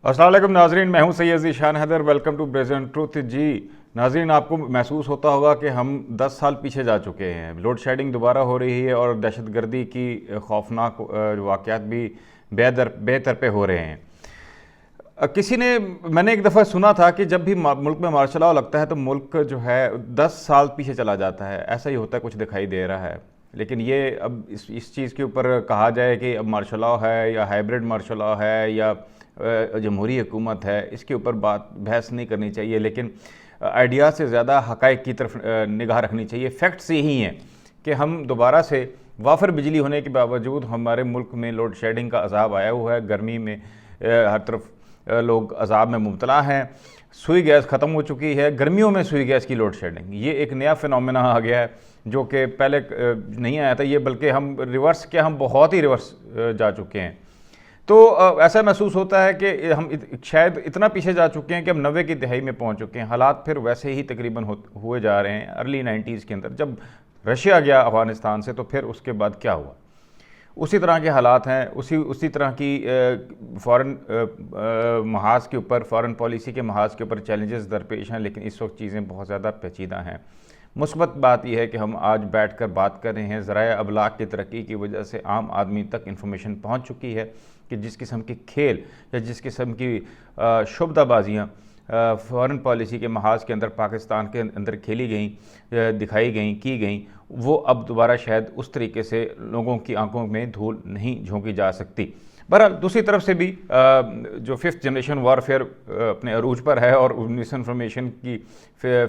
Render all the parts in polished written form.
السلام علیکم ناظرین، میں ہوں Syed Zeeshan Haider, welcome to present truth. جی ناظرین، آپ کو محسوس ہوتا ہوگا کہ ہم 10 سال پیچھے جا چکے ہیں۔ لوڈ شیڈنگ دوبارہ ہو رہی ہے اور دہشت گردی کی خوفناک واقعات بھی بے طرفے ہو رہے ہیں۔ میں نے ایک دفعہ سنا تھا کہ جب بھی ملک میں مارشل لاء لگتا ہے تو ملک جو ہے 10 سال پیچھے چلا جاتا ہے۔ ایسا ہی ہوتا ہے، کچھ دکھائی دے رہا ہے۔ لیکن یہ اب اس چیز کے اوپر کہا جائے کہ اب مارشل لاء ہے یا ہائبرڈ مارشل لاء ہے یا جمہوری حکومت ہے، اس کے اوپر بحث نہیں کرنی چاہیے، لیکن آئیڈیا سے زیادہ حقائق کی طرف نگاہ رکھنی چاہیے۔ فیکٹس یہی ہیں کہ ہم دوبارہ سے وافر بجلی ہونے کے باوجود ہمارے ملک میں لوڈ شیڈنگ کا عذاب آیا ہوا ہے۔ گرمی میں ہر طرف لوگ عذاب میں مبتلا ہیں۔ سوئی گیس ختم ہو چکی ہے، گرمیوں میں سوئی گیس کی لوڈ شیڈنگ، یہ ایک نیا فینومینا آ گیا ہے جو کہ پہلے نہیں آیا تھا۔ یہ بلکہ ہم ہم بہت ہی ریورس جا چکے ہیں۔ تو ایسا محسوس ہوتا ہے کہ ہم شاید اتنا پیچھے جا چکے ہیں کہ ہم 90 کی دہائی میں پہنچ چکے ہیں۔ حالات پھر ویسے ہی تقریباً ہوئے جا رہے ہیں۔ ارلی 90s کے اندر جب رشیا گیا افغانستان سے، تو پھر اس کے بعد کیا ہوا؟ اسی طرح کے حالات ہیں، اسی طرح کی فارن محاذ کے اوپر، فارن پالیسی کے محاذ کے اوپر چیلنجز درپیش ہیں، لیکن اس وقت چیزیں بہت زیادہ پیچیدہ ہیں۔ مثبت بات یہ ہے کہ ہم آج بیٹھ کر بات کر رہے ہیں۔ ذرائع ابلاغ کی ترقی کی وجہ سے عام آدمی تک انفارمیشن پہنچ چکی ہے کہ جس قسم کے کھیل یا جس قسم کی شعبدہ بازیاں فارن پالیسی کے محاذ کے اندر پاکستان کے اندر کھیلی گئیں، دکھائی گئیں، کی گئیں، وہ اب دوبارہ شاید اس طریقے سے لوگوں کی آنکھوں میں دھول نہیں جھونکی جا سکتی۔ بہرحال دوسری طرف سے بھی جو 5th جنریشن وارفیئر اپنے عروج پر ہے اور مس انفارمیشن کی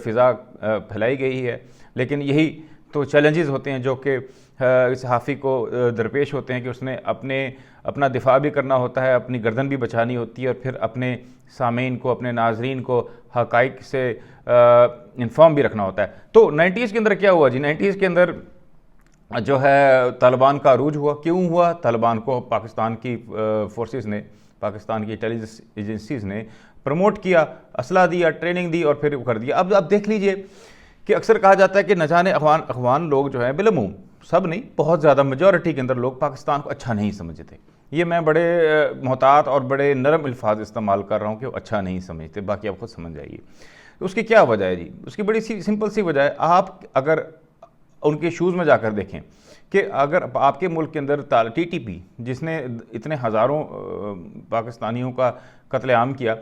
فضا پھیلائی گئی ہے، لیکن یہی تو چیلنجز ہوتے ہیں جو کہ صحافی کو درپیش ہوتے ہیں کہ اس نے اپنا دفاع بھی کرنا ہوتا ہے، اپنی گردن بھی بچانی ہوتی ہے، اور پھر اپنے سامعین کو، اپنے ناظرین کو حقائق سے انفارم بھی رکھنا ہوتا ہے۔ تو 90s کے اندر کیا ہوا جی؟ 90s کے اندر جو ہے طالبان کا عروج ہوا۔ کیوں ہوا؟ طالبان کو پاکستان کی فورسز نے، پاکستان کی انٹیلیجنس ایجنسیز نے پروموٹ کیا، اسلحہ دیا، ٹریننگ دی اور پھر وہ کر دیا۔ اب دیکھ لیجئے کہ اکثر کہا جاتا ہے کہ نہ جانے افغان لوگ جو ہیں، بالعموم سب نہیں، بہت زیادہ میجورٹی کے اندر لوگ پاکستان کو اچھا نہیں سمجھتے۔ یہ میں بڑے محتاط اور بڑے نرم الفاظ استعمال کر رہا ہوں کہ وہ اچھا نہیں سمجھتے، باقی آپ خود سمجھ جائیے۔ اس کی کیا وجہ ہے جی؟ اس کی بڑی سمپل سی وجہ ہے۔ آپ اگر ان کے شوز میں جا کر دیکھیں کہ اگر آپ کے ملک کے اندر ٹی ٹی پی، جس نے اتنے ہزاروں پاکستانیوں کا قتل عام کیا،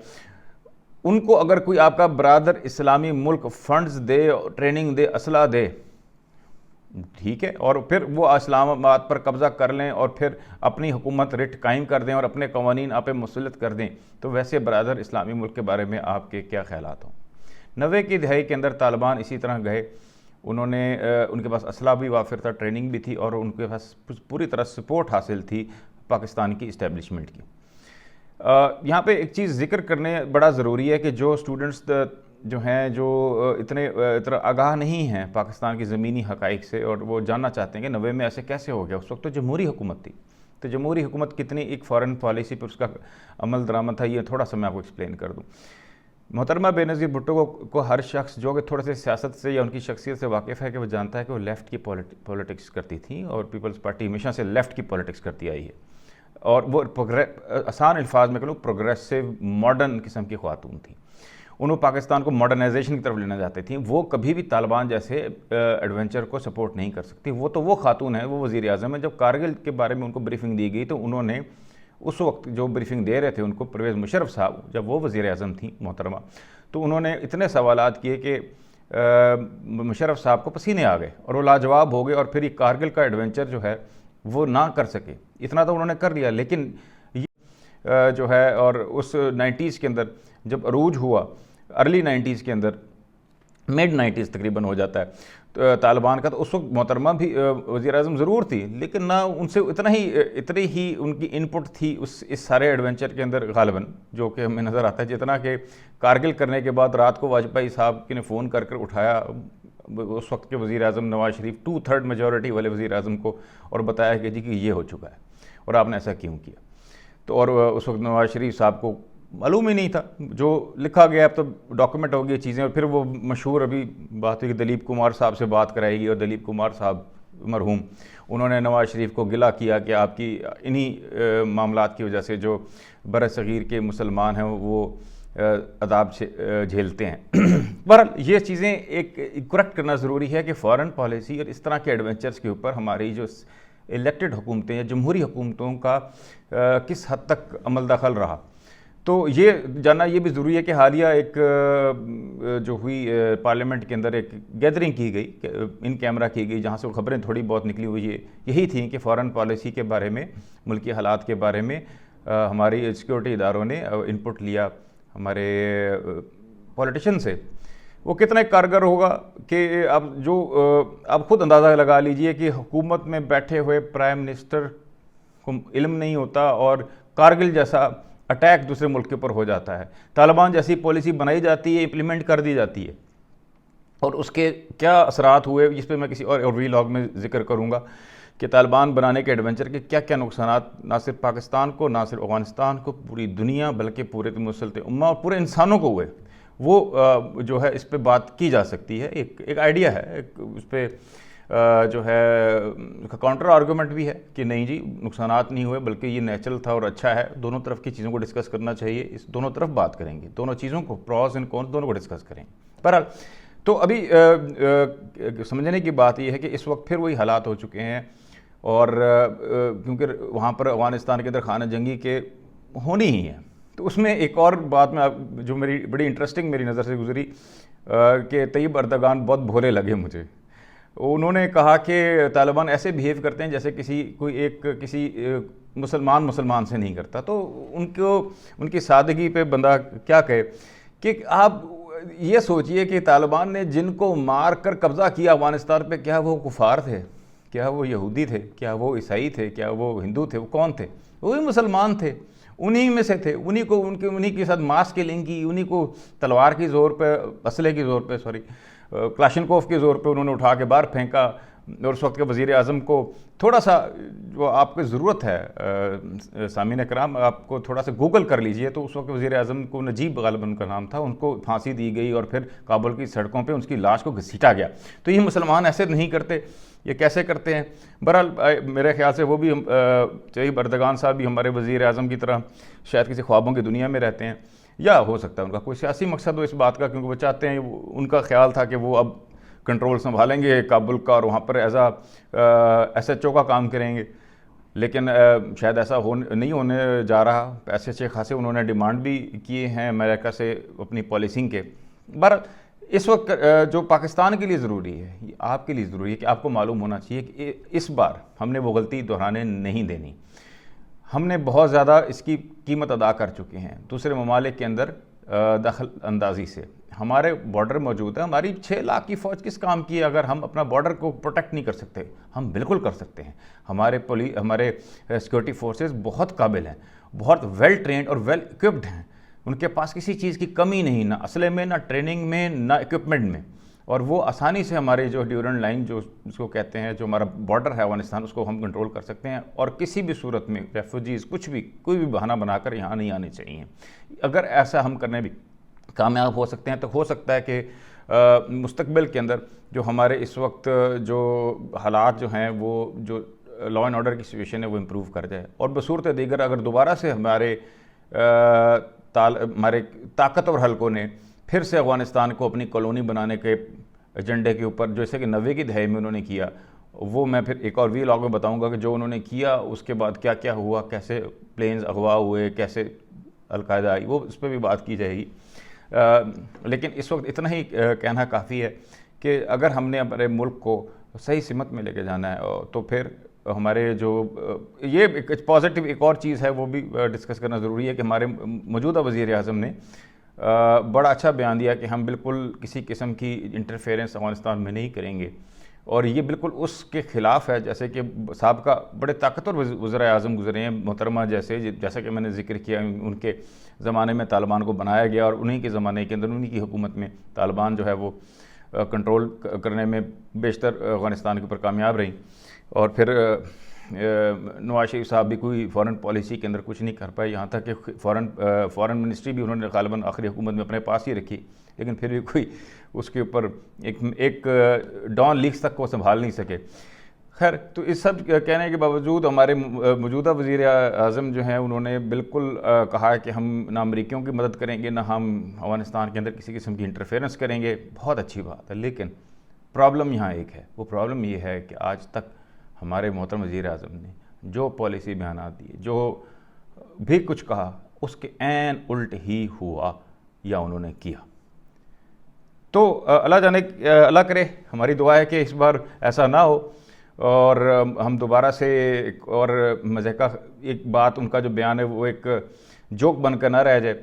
ان کو اگر کوئی آپ کا برادر اسلامی ملک فنڈز دے، ٹریننگ دے، اسلحہ دے، ٹھیک ہے، اور پھر وہ اسلام آباد پر قبضہ کر لیں اور پھر اپنی حکومت رٹ قائم کر دیں اور اپنے قوانین آپ پہ مسلط کر دیں، تو ویسے برادر اسلامی ملک کے بارے میں آپ کے کیا خیالات ہوں؟ 90 کی دہائی کے اندر طالبان اسی طرح گئے، ان کے پاس اسلحہ بھی وافر تھا، ٹریننگ بھی تھی، اور ان کے پاس پوری طرح سپورٹ حاصل تھی پاکستان کی اسٹیبلشمنٹ کی۔ یہاں پہ ایک چیز ذکر کرنے بڑا ضروری ہے کہ جو اسٹوڈنٹس جو ہیں، جو اتنے آگاہ نہیں ہیں پاکستان کی زمینی حقائق سے، اور وہ جاننا چاہتے ہیں کہ 90 میں ایسے کیسے ہو گیا۔ اس وقت تو جمہوری حکومت تھی، تو جمہوری حکومت کتنی ایک فارن پالیسی پر اس کا عمل درآمد تھا، یہ تھوڑا سا میں آپ کو ایکسپلین کر دوں۔ محترمہ بے نظیر بھٹو کو ہر شخص جو کہ تھوڑے سے سیاست سے یا ان کی شخصیت سے واقف ہے، کہ وہ جانتا ہے کہ وہ لیفٹ کی پولیٹکس کرتی تھیں، اور پیپلز پارٹی ہمیشہ سے لیفٹ کی پولیٹکس کرتی آئی ہے، اور وہ آسان الفاظ میں کہوں پروگریسو ماڈرن قسم کی خاتون تھیں۔ انہوں پاکستان کو ماڈرنائزیشن کی طرف لینا چاہتے تھیں۔ وہ کبھی بھی طالبان جیسے ایڈونچر کو سپورٹ نہیں کر سکتی۔ وہ خاتون ہیں، وہ وزیر اعظم ہیں۔ جب کارگل کے بارے میں ان کو بریفنگ دی گئی تو انہوں نے اس وقت جو بریفنگ دے رہے تھے ان کو، پرویز مشرف صاحب، جب وہ وزیر اعظم تھیں محترمہ، تو انہوں نے اتنے سوالات کیے کہ مشرف صاحب کو پسینے آ گئے اور وہ لاجواب ہو گئے، اور پھر یہ کارگل کا ایڈونچر جو ہے وہ نہ کر سکے۔ اتنا تو انہوں نے کر لیا، لیکن یہ جو ہے، اور اس 90s کے اندر جب عروج ہوا، ارلی 90s کے اندر، مڈ 90s تقریباً ہو جاتا ہے طالبان کا، تو اس وقت محترمہ بھی وزیر اعظم ضرور تھی، لیکن نہ ان سے اتنی ہی ان کی ان پٹ تھی اس سارے ایڈونچر کے اندر غالباً، جو کہ ہمیں نظر آتا ہے، جتنا کہ کارگل کرنے کے بعد رات کو واجپئی صاحب نے فون کر اٹھایا اس وقت کے وزیر اعظم نواز شریف، 2/3 میجورٹی والے وزیر اعظم کو، اور بتایا کہ جی کہ یہ ہو چکا ہے اور آپ نے ایسا کیوں کیا۔ تو اور اس وقت نواز شریف صاحب کو معلوم ہی نہیں تھا، جو لکھا گیا اب تو ڈاکومنٹ ہو گئی چیزیں، اور پھر وہ مشہور ابھی بات ہوئی کہ دلیپ کمار صاحب سے بات کرائے گی، اور دلیپ کمار صاحب مرحوم، انہوں نے نواز شریف کو گلہ کیا کہ آپ کی انہی معاملات کی وجہ سے جو بر صغیر کے مسلمان ہیں وہ عذاب جھیلتے ہیں۔ بہرحال یہ چیزیں ایک کریکٹ کرنا ضروری ہے کہ فارن پالیسی اور اس طرح کے ایڈونچرز کے اوپر ہماری جو الیکٹڈ حکومتیں یا جمہوری حکومتوں کا کس حد تک عمل دخل رہا۔ تو یہ جاننا یہ بھی ضروری ہے کہ حالیہ ایک جو ہوئی پارلیمنٹ کے اندر ایک گیدرنگ کی گئی، ان کیمرہ کی گئی، جہاں سے خبریں تھوڑی بہت نکلی ہوئی یہی تھیں کہ فارن پالیسی کے بارے میں، ملکی حالات کے بارے میں ہماری سیکورٹی اداروں نے انپٹ لیا ہمارے پولیٹیشین سے۔ وہ کتنا کارگر ہوگا کہ اب خود اندازہ لگا لیجئے کہ حکومت میں بیٹھے ہوئے پرائم منسٹر کو علم نہیں ہوتا اور کارگل جیسا اٹیک دوسرے ملک کے اوپر ہو جاتا ہے، طالبان جیسی پالیسی بنائی جاتی ہے، امپلیمنٹ کر دی جاتی ہے، اور اس کے کیا اثرات ہوئے جس پہ میں کسی اور ویلاگ میں ذکر کروں گا کہ طالبان بنانے کے ایڈونچر کے کیا کیا نقصانات نہ صرف پاکستان کو، نہ صرف افغانستان کو، پوری دنیا بلکہ پورے مسلط امہ اور پورے انسانوں کو ہوئے، وہ جو ہے اس پہ بات کی جا سکتی ہے۔ ایک آئیڈیا ہے، اس پہ جو ہے کاؤنٹر آرگومنٹ بھی ہے کہ نہیں جی نقصانات نہیں ہوئے بلکہ یہ نیچرل تھا اور اچھا ہے۔ دونوں طرف کی چیزوں کو ڈسکس کرنا چاہیے، اس دونوں طرف بات کریں گے، دونوں چیزوں کو پروز اینڈ کونس دونوں کو ڈسکس کریں گے۔ بہرحال تو ابھی سمجھنے کی بات یہ ہے کہ اس وقت پھر وہی حالات ہو چکے ہیں، اور کیونکہ وہاں پر افغانستان کے اندر خانہ جنگی کے ہونی ہی ہے، تو اس میں ایک اور بات میں جو میری بڑی انٹرسٹنگ میری نظر سے گزری کہ طیب اردگان بہت بھولے لگے مجھے۔ انہوں نے کہا کہ طالبان ایسے بیہیو کرتے ہیں جیسے کسی مسلمان سے نہیں کرتا، تو ان کی سادگی پہ بندہ کیا کہے کہ آپ یہ سوچئے کہ طالبان نے جن کو مار کر قبضہ کیا افغانستان پہ، کیا وہ کفار تھے، کیا وہ یہودی تھے، کیا وہ عیسائی تھے، کیا وہ ہندو تھے، وہ کون تھے؟ وہی مسلمان تھے، انہی میں سے تھے، انہی کے ساتھ ماس کلنگ کی، انہی کو تلوار کی زور پہ، اسلحے کی زور پہ، کلاشنکوف کے زور پہ انہوں نے اٹھا کے باہر پھینکا، اور اس وقت کے وزیر اعظم کو تھوڑا سا جو آپ کو ضرورت ہے سامعین اکرام، آپ کو تھوڑا سا گوگل کر لیجئے، تو اس وقت وزیر اعظم کو نجیب غالباً ان کا نام تھا، ان کو پھانسی دی گئی اور پھر کابل کی سڑکوں پہ اس کی لاش کو گھسیٹا گیا۔ تو یہ مسلمان ایسے نہیں کرتے، یہ کیسے کرتے ہیں؟ بہرحال میرے خیال سے وہ بھی طیب اردگان صاحب بھی ہمارے وزیر اعظم کی طرح شاید کسی خوابوں کی دنیا میں رہتے ہیں، یا ہو سکتا ہے ان کا کوئی سیاسی مقصد ہو اس بات کا، کیونکہ وہ چاہتے ہیں، ان کا خیال تھا کہ وہ اب کنٹرول سنبھالیں گے کابل کا اور وہاں پر ایس ایچ او کا کام کریں گے، لیکن شاید ایسا نہیں ہونے جا رہا۔ پیسے اچھے خاصے انہوں نے ڈیمانڈ بھی کیے ہیں امریکہ سے اپنی پالیسنگ کے۔ بہرحال اس وقت جو پاکستان کے لیے ضروری ہے، آپ کے لیے ضروری ہے کہ آپ کو معلوم ہونا چاہیے کہ اس بار ہم نے وہ غلطی دہرانے نہیں دینی۔ ہم نے بہت زیادہ اس کی قیمت ادا کر چکے ہیں دوسرے ممالک کے اندر دخل اندازی سے۔ ہمارے بارڈر موجود ہے، ہماری 6 لاکھ کی فوج کس کام کی ہے اگر ہم اپنا بارڈر کو پروٹیکٹ نہیں کر سکتے؟ ہم بالکل کر سکتے ہیں۔ ہمارے سیکورٹی فورسز بہت قابل ہیں، بہت ویل ٹرینڈ اور ویل اکوپڈ ہیں، ان کے پاس کسی چیز کی کمی نہیں، نہ اسلحے میں، نہ ٹریننگ میں، نہ اکوپمنٹ میں، اور وہ آسانی سے ہمارے جو ڈیورنٹ لائن جو اس کو کہتے ہیں، جو ہمارا بارڈر ہے افغانستان، اس کو ہم کنٹرول کر سکتے ہیں، اور کسی بھی صورت میں ریفیوجیز کوئی بھی بہانہ بنا کر یہاں نہیں آنے چاہیے۔ اگر ایسا ہم کرنے بھی کامیاب ہو سکتے ہیں تو ہو سکتا ہے کہ مستقبل کے اندر جو ہمارے اس وقت جو حالات جو ہیں، وہ جو لا اینڈ آرڈر کی سچویشن ہے وہ امپروو کر جائے، اور بصورت دیگر اگر دوبارہ سے ہمارے طاقتور حلقوں نے پھر سے افغانستان کو اپنی کالونی بنانے کے ایجنڈے کے اوپر، جیسے کہ 90 کی دہائی میں انہوں نے کیا، وہ میں پھر ایک اور ویلاگ میں بتاؤں گا کہ جو انہوں نے کیا اس کے بعد کیا کیا ہوا، کیسے پلینز اغوا ہوئے، کیسے القاعدہ آئی، وہ اس پہ بھی بات کی جائے گی۔ لیکن اس وقت اتنا ہی کہنا کافی ہے کہ اگر ہم نے اپنے ملک کو صحیح سمت میں لے کے جانا ہے تو پھر ہمارے جو یہ ایک پازیٹیو ایک اور چیز ہے وہ بھی ڈسکس کرنا ضروری ہے کہ ہمارے موجودہ وزیر اعظم نے بڑا اچھا بیان دیا کہ ہم بالکل کسی قسم کی انٹرفیئرنس افغانستان میں نہیں کریں گے، اور یہ بالکل اس کے خلاف ہے جیسے کہ سابقہ بڑے طاقتور وزراء اعظم گزرے ہیں، محترمہ جیسا کہ میں نے ذکر کیا، ان کے زمانے میں طالبان کو بنایا گیا، اور انہی کے زمانے کے اندر انہی کی حکومت میں طالبان جو ہے وہ کنٹرول کرنے میں بیشتر افغانستان کے اوپر کامیاب رہی، اور پھر نواز شریف صاحب بھی کوئی فارن پالیسی کے اندر کچھ نہیں کر پائے، یہاں تک کہ فارن منسٹری بھی انہوں نے غالباً آخری حکومت میں اپنے پاس ہی رکھی، لیکن پھر بھی کوئی اس کے اوپر ایک ڈان لیکس تک کو سنبھال نہیں سکے۔ خیر، تو اس سب کہنے کے باوجود ہمارے موجودہ وزیر اعظم جو ہیں انہوں نے بالکل کہا کہ ہم نہ امریکیوں کی مدد کریں گے، نہ ہم افغانستان کے اندر کسی قسم کی انٹرفیئرنس کریں گے. بہت اچھی بات ہے، لیکن پرابلم یہاں ایک ہے. وہ پرابلم یہ ہے کہ آج تک ہمارے محترم وزیر اعظم نے جو پالیسی بیانات دیے، جو بھی کچھ کہا، اس کے عین الٹ ہی ہوا یا انہوں نے کیا. تو اللہ کرے، ہماری دعا ہے کہ اس بار ایسا نہ ہو اور ہم دوبارہ سے ایک اور مزے کا ایک بات، ان کا جو بیان ہے وہ ایک جوک بن کر نہ رہ جائے.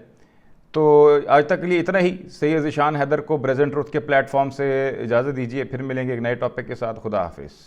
تو آج تک کے لیے اتنا ہی. سید ذیشان حیدر کو پریزنٹ ٹروتھ کے پلیٹ فارم سے اجازت دیجیے، پھر ملیں گے ایک نئے ٹاپک کے ساتھ. خدا حافظ.